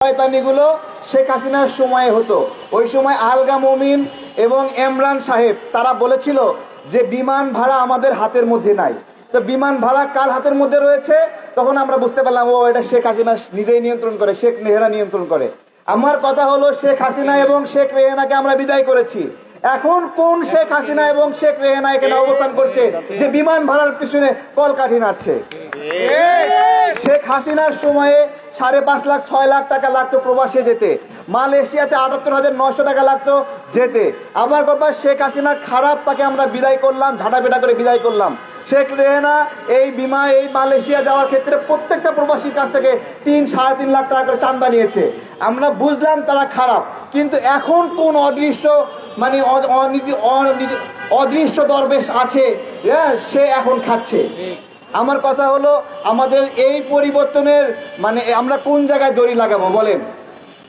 শয়তানিগুলো শেখ হাসিনার সময়ে হতো। ওই সময় আলগা মমিন এবং ইমরান সাহেব তারা বলেছিল যে বিমান ভাড়া আমাদের হাতের মধ্যে নাই। তো বিমান ভাড়া কার হাতের মধ্যে রয়েছে? তখন আমরা বুঝতে পারলাম ও এটা শেখ হাসিনা নিজেই নিয়ন্ত্রণ করে, শেখ রেহানা নিয়ন্ত্রণ করে। আমার কথা হলো শেখ হাসিনা এবং শেখ রেহানাকে আমরা বিদায় করেছি। এখন কোন শেখ হাসিনা এবং শেখ রেহানা এখানে অবস্থান করছে যে বিমান ভাড়ার পিছনে কলকাঠি নাড়ছে? শেখ হাসিনার সময়ে 5.5 লাখ 6 লাখ টাকা লাগতো প্রবাসে যেতে, মালয়েশিয়াতে 78,900 টাকা লাগতো যেতে। আমার কথা, শেখ হাসিনা খারাপ, তাকে আমরা বিদায় করলাম, ঝাঁটাপেটা করে বিদায় করলাম। শেখ রেহানা এই মালয়েশিয়া যাওয়ার ক্ষেত্রে প্রত্যেকটা প্রবাসীর কাছ থেকে 3-3.5 লাখ টাকা করে চাঁদা নিয়েছে। আমরা বুঝলাম তারা খারাপ, কিন্তু এখন কোন অদৃশ্য মানে অদৃশ্য দরবেশ আছে, সে এখন খাচ্ছে। আমার কথা হলো আমাদের এই পরিবর্তনের মানে আমরা কোন জায়গায় দড়ি লাগাবো বলেন?